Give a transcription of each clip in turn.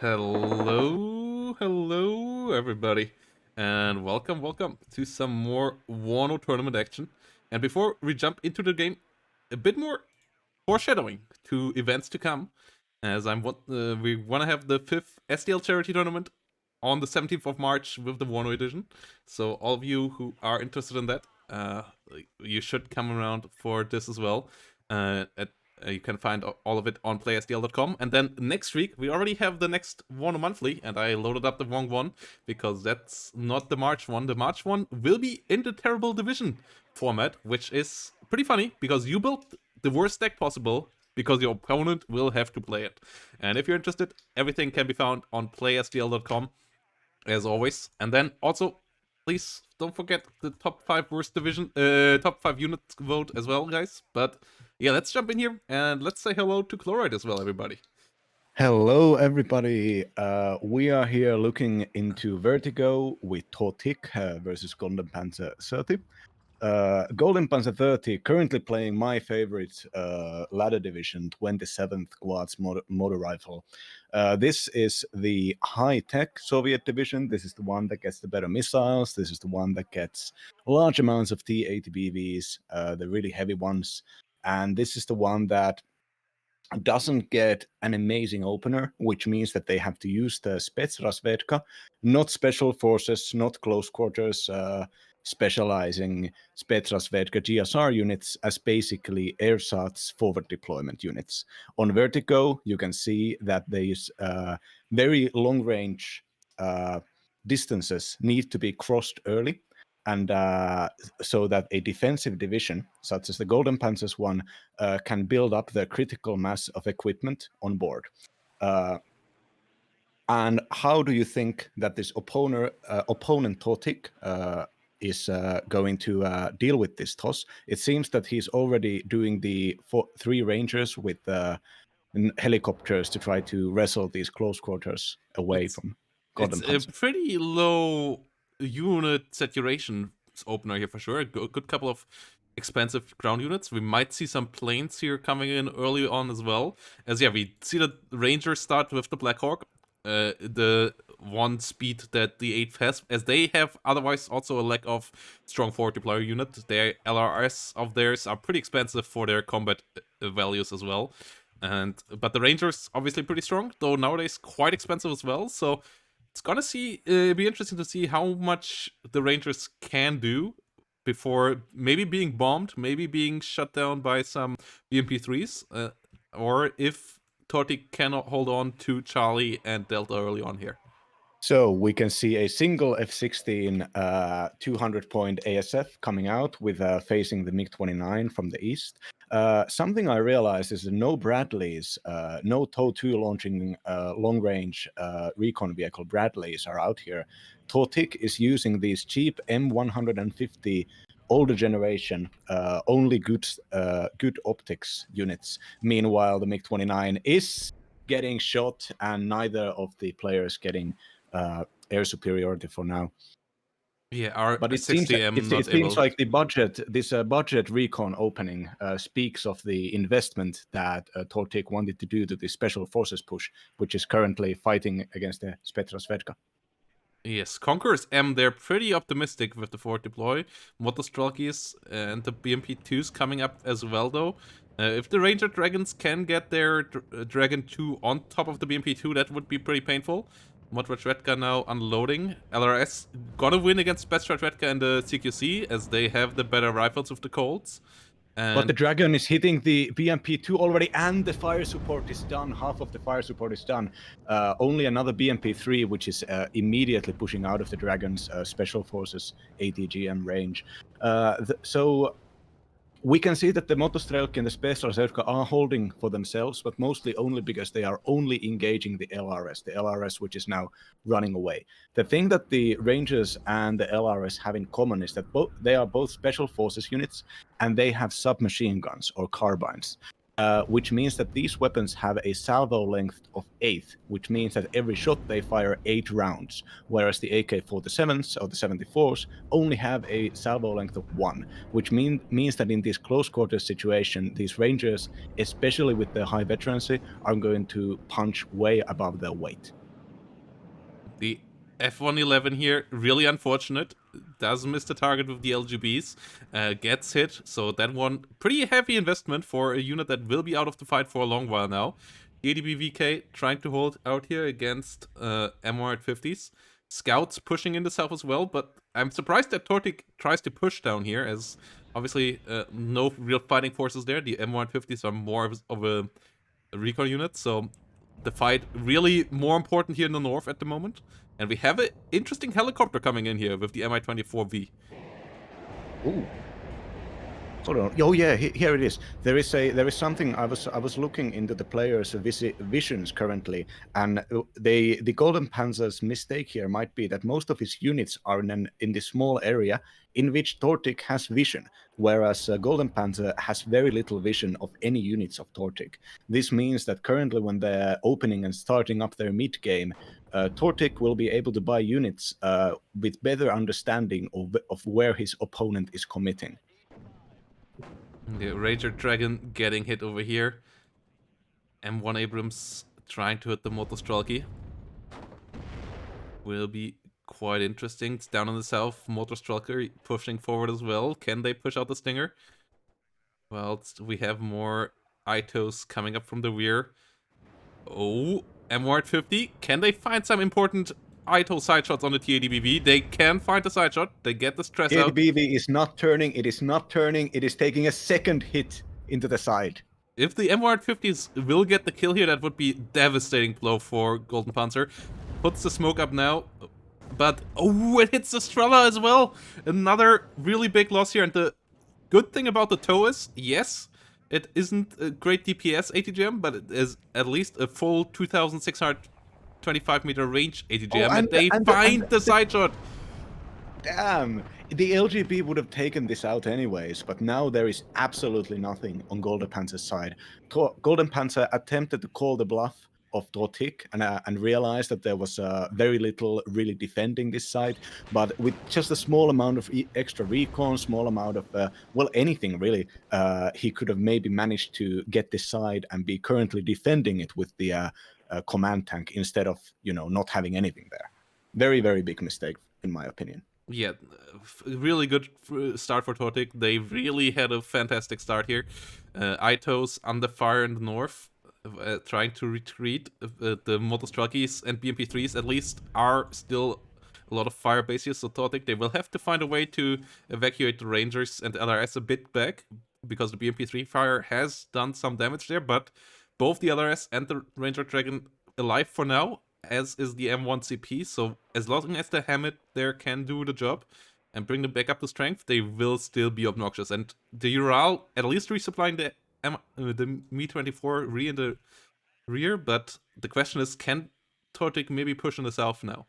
Hello, everybody, and welcome to some more WARNO tournament action. And before we jump into the game, a bit more foreshadowing to events to come, as we want to have the 5th SDL charity tournament on the 17th of March with the WARNO edition. So all of you who are interested in that, you should come around for this as well. You can find all of it on playsdl.com. And then next week, we already have the next WARNO Monthly, and I loaded up the wrong one because that's not the March one. The March one will be in the Terrible Division format, which is pretty funny because you built the worst deck possible because your opponent will have to play it. And if you're interested, everything can be found on playsdl.com as always. And then also, please don't forget the top 5 top 5 units vote as well, guys. But yeah, let's jump in here and let's say hello to Chloride as well, everybody. Hello, everybody. We are here looking into Vertigo with Tortique versus Goldenpanzer 30. Goldenpanzer 30 currently playing my favorite ladder division, 27th Guards motor rifle. This is the high-tech Soviet division. This is the one that gets the better missiles. This is the one that gets large amounts of T-80BVs, the really heavy ones. And this is the one that doesn't get an amazing opener, which means that they have to use the Spetsrazvedka, not special forces, not close quarters, specializing Spetsrazvedka GSR units as basically ersatz forward deployment units. On Vertigo, you can see that these very long-range distances need to be crossed early, and so that a defensive division, such as the Goldenpanzer's one, can build up the critical mass of equipment on board. And how do you think that this opponent Tortique is going to deal with this toss? It seems that he's already doing the 3 Rangers with helicopters to try to wrestle these close quarters away from Goldenpanzer. It's a pretty low unit saturation opener here for sure. A good couple of expensive ground units. We might see some planes here coming in early on as well. As we see the Rangers start with the Blackhawk, the 1 speed that the 8th has, as they have otherwise also a lack of strong forward deployer unit. Their LRS of theirs are pretty expensive for their combat values as well. But the Rangers obviously pretty strong, though nowadays quite expensive as well. So it's gonna be interesting to see how much the Rangers can do before maybe being bombed, maybe being shut down by some BMP3s, or if Tortique cannot hold on to Charlie and Delta early on here. So we can see a single F-16 200-point ASF coming out with facing the MiG-29 from the east. Something I realized is that no Bradleys, no TOW-2 launching long-range recon vehicle Bradleys are out here. Tortique is using these cheap M150 older generation, only good optics units. Meanwhile, the MiG-29 is getting shot, and neither of the players getting air superiority for now. Yeah, but it seems like the budget recon opening speaks of the investment that Tortique wanted to do to the special forces push, which is currently fighting against the Spetsrazvedka. Yes, Conquerors M, they're pretty optimistic with the forward deploy. Motostrelkis and the BMP2s coming up as well, though. If the Ranger Dragons can get their Dragon 2 on top of the BMP2, that would be pretty painful. Motostrelka now unloading. LRS gonna win against Spetsrazvedka and the CQC, as they have the better rifles with the Colts. But the Dragon is hitting the BMP2 already, and the fire support is done. Half of the fire support is done. Only another BMP3, which is immediately pushing out of the Dragon's Special Forces ATGM range. So we can see that the Motostrelki and the Spetsrazvedka are holding for themselves, but mostly only because they are only engaging the LRS which is now running away. The thing that the Rangers and the LRS have in common is that they are both special forces units, and they have submachine guns or carbines. Which means that these weapons have a salvo length of 8, which means that every shot they fire 8 rounds, whereas the AK-47s or the 74s only have a salvo length of 1, which means that in this close quarters situation, these Rangers, especially with their high veterancy, are going to punch way above their weight. The F-111 here, really unfortunate. Does miss the target with the LGBs. Gets hit, so that one, pretty heavy investment for a unit that will be out of the fight for a long while now. The ADB-VK trying to hold out here against M150s. Scouts pushing in the south as well, but I'm surprised that Tortique tries to push down here, as obviously no real fighting forces there. The M150s are more of a recon unit, so the fight really more important here in the north at the moment. And we have an interesting helicopter coming in here with the Mi-24V. Ooh. Hold on. Oh yeah, here it is. There is something. I was looking into the players' visions currently, and the Goldenpanzer's mistake here might be that most of his units are in this small area in which Tortique has vision, whereas Goldenpanzer has very little vision of any units of Tortique. This means that currently, when they're opening and starting up their mid game, Tortique will be able to buy units with better understanding of where his opponent is committing. The Ranger Dragon getting hit over here. M1 Abrams trying to hit the Motorstrelky. Will be quite interesting. It's down in the south. Motorstrelker pushing forward as well. Can they push out the Stinger? Well, we have more Itos coming up from the rear. Oh, M150. Can they find some important Ito side shots on the TADBV? They can find the side shot. They get the stress out. TADBV is not turning. It is not turning. It is taking a second hit into the side. If the M150s will get the kill here, that would be a devastating blow for Goldenpanzer. Puts the smoke up now. But, oh, it hits the Strela as well. Another really big loss here. And the good thing about the TOW is, yes, it isn't a great DPS ATGM, but it is at least a full 2,625 meter range ATGM, and they find the side shot. Damn, the LGB would have taken this out anyways, but now there is absolutely nothing on Goldenpanzer's side. Goldenpanzer attempted to call the bluff of Tortique and realized that there was very little really defending this side, but with just a small amount of extra recon, small amount of, well, anything really, he could have maybe managed to get this side and be currently defending it with the command tank instead of, not having anything there. Very, very big mistake, in my opinion. Yeah, really good start for Tortique. They really had a fantastic start here. Itos under fire in the north, trying to retreat. The Motorstrelkies and BMP3s at least are still a lot of fire bases, so Tortique, they will have to find a way to evacuate the Rangers and LRS a bit back, because the BMP3 fire has done some damage there, but both the LRS and the Ranger Dragon alive for now, as is the M1CP, so as long as the Hammett there can do the job and bring them back up to strength, they will still be obnoxious. And the Ural at least resupplying the Mi-24 in the rear, but the question is, can Tortique maybe push in the south now?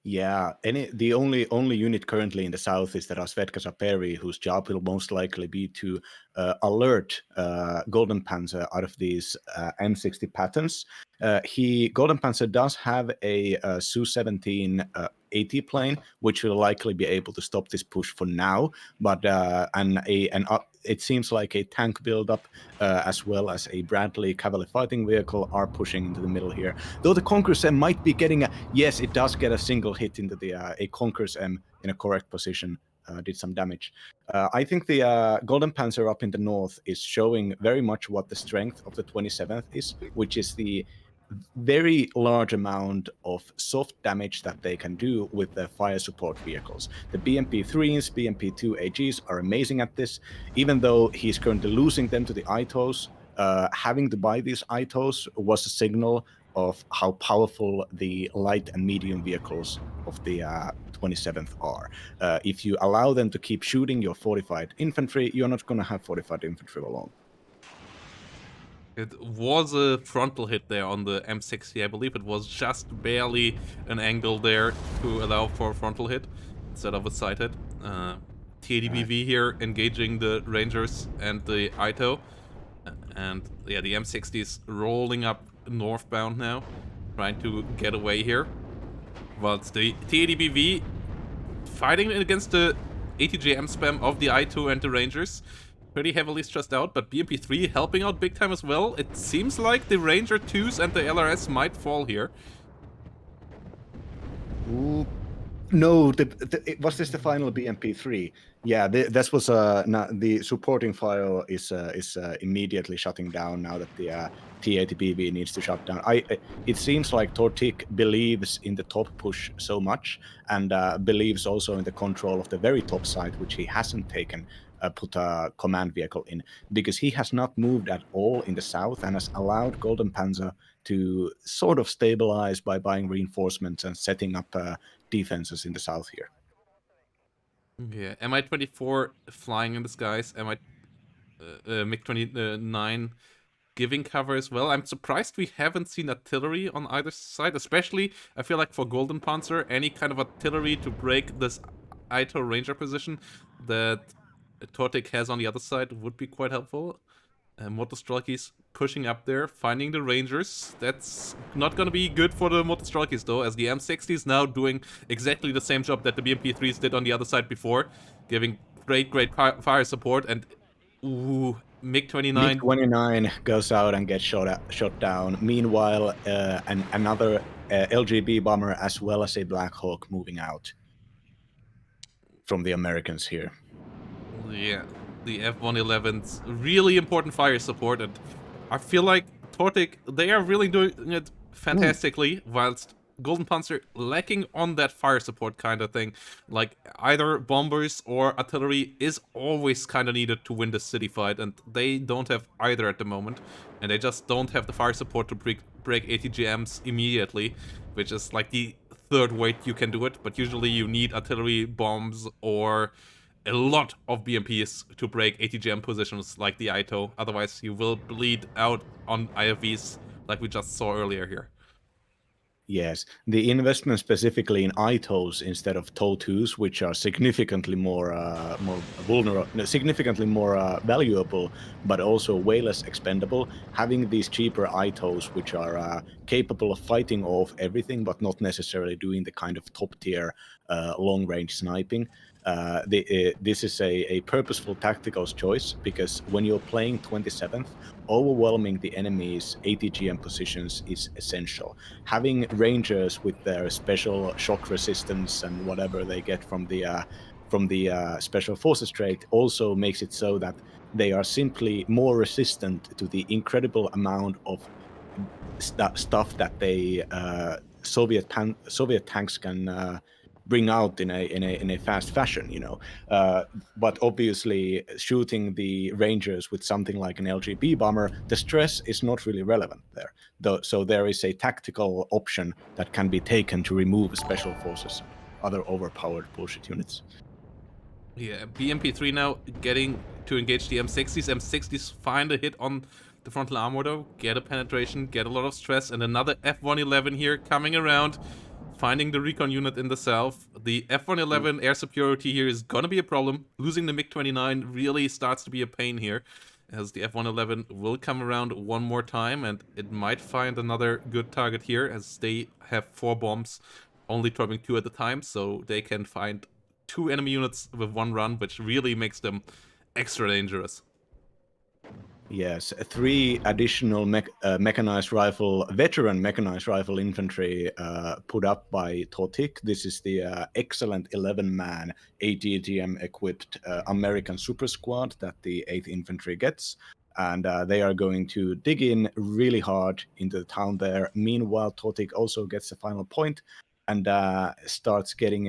Yeah, the only unit currently in the south is the Rasvedka Saperi, whose job will most likely be to alert Goldenpanzer out of these M60 patterns. Goldenpanzer does have a Su-17 AT plane, which will likely be able to stop this push for now. But it seems like a tank buildup as well as a Bradley cavalry fighting vehicle are pushing into the middle here. Though the Conqueror's M might be getting yes, it does get a single hit into the a Conqueror's M in a correct position. Did some damage. I think the Goldenpanzer up in the north is showing very much what the strength of the 27th is, which is the very large amount of soft damage that they can do with their fire support vehicles. The BMP3s, BMP2 AGs are amazing at this, even though he's currently losing them to the Itos. Having to buy these Itos was a signal of how powerful the light and medium vehicles of the 27th are. If you allow them to keep shooting your fortified infantry, you're not going to have fortified infantry alone. It was a frontal hit there on the M60, I believe. It was just barely an angle there to allow for a frontal hit instead of a side hit. TADBV here engaging the Rangers and the Ito. And yeah, the M60 is rolling up northbound now, trying to get away here. Well, it's the TADBV fighting against the ATGM spam of the I2 and the Rangers. Pretty heavily stressed out, but BMP3 helping out big time as well. It seems like the Ranger 2s and the LRS might fall here. Ooh. No, was this the final BMP3? Yeah, this was the supporting file is immediately shutting down now that the T80BB needs to shut down. It seems like Tortique believes in the top push so much, and believes also in the control of the very top side, which he hasn't taken. Put a command vehicle in, because he has not moved at all in the south and has allowed Goldenpanzer to sort of stabilize by buying reinforcements and setting up defenses in the south here. Yeah, Mi-24 flying in the skies, MiG-29 giving cover as well. I'm surprised we haven't seen artillery on either side, especially I feel like for Goldenpanzer, any kind of artillery to break this Ito Ranger position that Tortic has on the other side would be quite helpful. Motostrelkis pushing up there, finding the Rangers. That's not gonna be good for the Motostrelkis though, as the M60 is now doing exactly the same job that the BMP3s did on the other side before, giving great fire support. And ooh, MiG-29. MiG-29 goes out and gets shot down. Meanwhile, another LGB bomber as well as a Black Hawk moving out from the Americans here. Yeah, the F-111's really important fire support, and I feel like Tortic, they are really doing it fantastically, whilst Goldenpanzer lacking on that fire support kind of thing. Like, either bombers or artillery is always kind of needed to win the city fight, and they don't have either at the moment, and they just don't have the fire support to break ATGMs immediately, which is like the third way you can do it, but usually you need artillery, bombs, or a lot of BMPs to break ATGM positions like the Ito, otherwise you will bleed out on IFVs like we just saw earlier here. Yes, the investment specifically in ITOs instead of TOW2s, which are significantly more vulnerable, significantly more valuable, but also way less expendable. Having these cheaper ITOs, which are capable of fighting off everything, but not necessarily doing the kind of top tier long range sniping. This is a purposeful tactical choice, because when you're playing 27th, overwhelming the enemy's ATGM positions is essential. Having rangers with their special shock resistance and whatever they get from the special forces trait also makes it so that they are simply more resistant to the incredible amount of stuff that they Soviet tanks can bring out in a fast fashion, you know. But obviously, shooting the Rangers with something like an LGB bomber, the stress is not really relevant there. So there is a tactical option that can be taken to remove special forces and other overpowered bullshit units. Yeah, BMP3 now getting to engage the M60s. M60s find a hit on the frontal armor though, get a penetration, get a lot of stress, and another F-111 here coming around, finding the recon unit in the south. The F-111 air superiority here is gonna be a problem. Losing the MiG-29 really starts to be a pain here, as the F-111 will come around one more time, and it might find another good target here, as they have 4 bombs, only dropping 2 at a time, so they can find 2 enemy units with 1 run, which really makes them extra dangerous. Yes, 3 additional veteran mechanized rifle infantry put up by Tortique. This is the excellent 11-man ATGM-equipped American super squad that the 8th Infantry gets. And they are going to dig in really hard into the town there. Meanwhile, Tortique also gets the final point and starts getting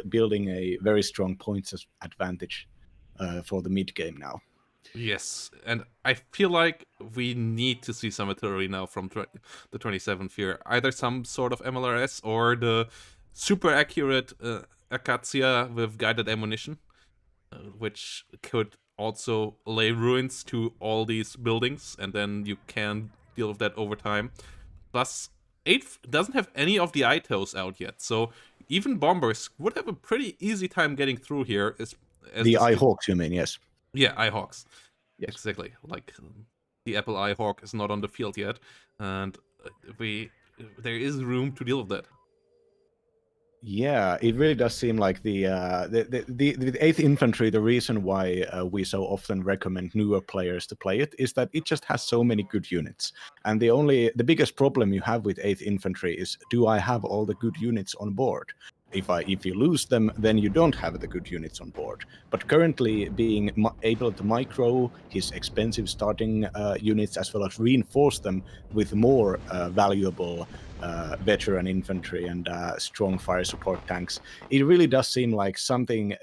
building a very strong points advantage for the mid game now. Yes, and I feel like we need to see some artillery now from the 27th here. Either some sort of MLRS or the super accurate Acacia with guided ammunition, which could also lay ruins to all these buildings, and then you can deal with that over time. Plus, 8th doesn't have any of the ITOs out yet, so even bombers would have a pretty easy time getting through here. As The this, iHawks, you mean? Yes. yeah, iHawks. Yes. Exactly. Like the Apple iHawk is not on the field yet, and we there is room to deal with that. Yeah, it really does seem like the 8th Infantry, the reason why we so often recommend newer players to play it is that it just has so many good units. And the biggest problem you have with 8th Infantry is, do I have all the good units on board? If you lose them, then you don't have the good units on board. But currently, being able to micro his expensive starting units as well as reinforce them with more valuable veteran infantry and strong fire support tanks, it really does seem like something.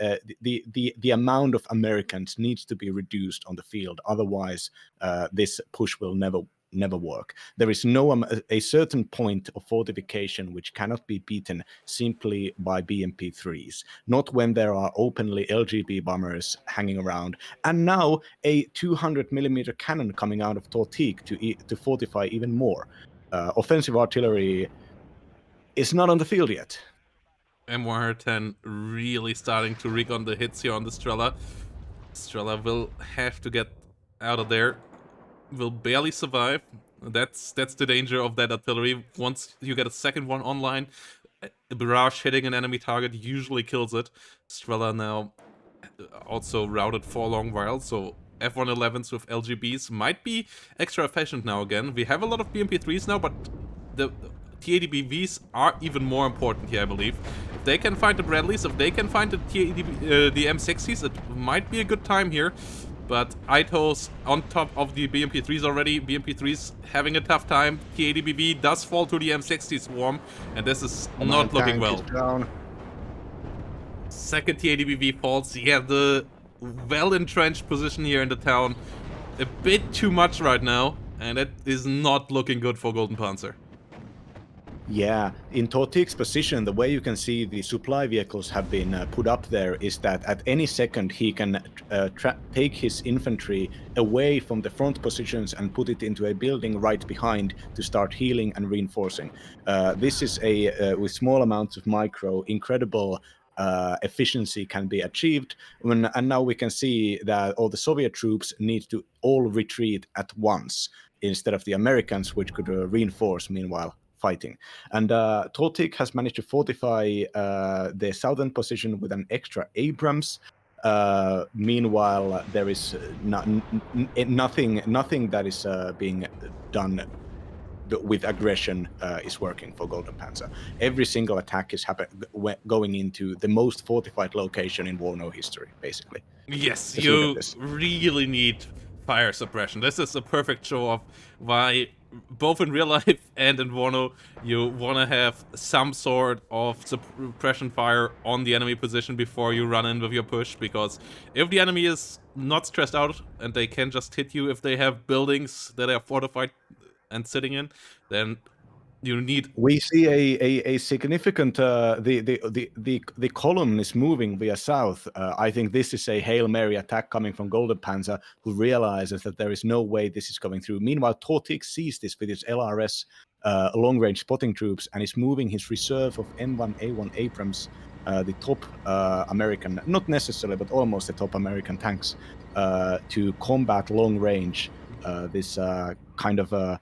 The amount of Americans needs to be reduced on the field. Otherwise, this push will never work. There is a certain point of fortification which cannot be beaten simply by BMP3s. Not when there are openly LGB bombers hanging around, and now a 200mm cannon coming out of Tortique to fortify even more. Offensive artillery is not on the field yet. M110 really starting to rig on the hits here on the Strela. Strela will have to get out of there. Will barely survive. That's the danger of that artillery. Once you get a second one online, a barrage hitting an enemy target usually kills it. Strela now also routed for a long while, so F111s with LGBs might be extra efficient now again. We have a lot of BMP3s now, but the T-80BVs are even more important here, I believe. If they can find the Bradleys, if they can find the the M60s, it might be a good time here. But Ito's on top of the BMP3s already. BMP3s having a tough time. T-80BV does fall to the M60 swarm, and this is not looking well. Second T-80BV falls. Yeah, the well-entrenched position here in the town. A bit too much right now, and it is not looking good for Goldenpanzer. Yeah, in Tortique's position, the way you can see the supply vehicles have been put up there is that at any second he can take his infantry away from the front positions and put it into a building right behind to start healing and reinforcing. This is with small amounts of micro, incredible efficiency can be achieved. And now we can see that all the Soviet troops need to all retreat at once instead of the Americans, which could reinforce meanwhile fighting. And Tortique has managed to fortify the southern position with an extra Abrams. Meanwhile, there is nothing that is being done with aggression is working for Goldenpanzer. Every single attack is going into the most fortified location in WARNO history, basically. Yes, you really need fire suppression. This is a perfect show of why, both in real life and in WARNO, you want to have some sort of suppression fire on the enemy position before you run in with your push, because if the enemy is not stressed out and they can just hit you if they have buildings that are fortified and sitting in, then you need. We see a significant the column is moving via south. I think this is a Hail Mary attack coming from Goldenpanzer, who realizes that there is no way this is going through. Meanwhile, Tortique sees this with his LRS long-range spotting troops and is moving his reserve of M1A1 Abrams, the top American, not necessarily, but almost the top American tanks, to combat long range. This kind of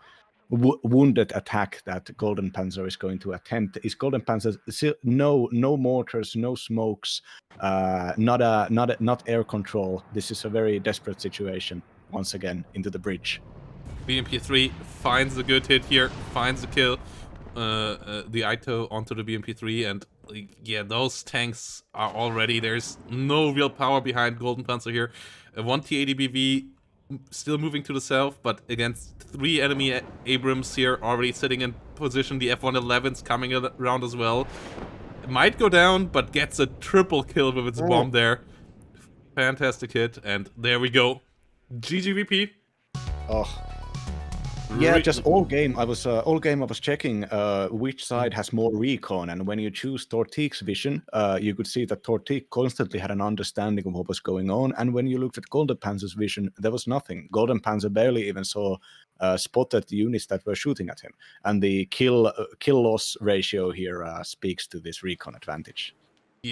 wounded attack that Goldenpanzer is going to attempt. Is Goldenpanzer no mortars, no smokes, not air control. This is a very desperate situation once again into the bridge. BMP3 finds a good hit here, finds the kill. The Ito onto the BMP3, and yeah, those tanks are already, there's no real power behind Goldenpanzer here. One T-80BV still moving to the south, but against 3 enemy Abrams here already sitting in position. The F111's coming around as well. It might go down, but gets a triple kill with its bomb there. Fantastic hit, and there we go. GGVP. Oh. Yeah, just all game I was checking which side has more recon, and when you choose Tortique's vision, you could see that Tortique constantly had an understanding of what was going on, and when you looked at Goldenpanzer's vision, there was nothing. Goldenpanzer barely even spotted the units that were shooting at him, and the kill loss ratio here speaks to this recon advantage.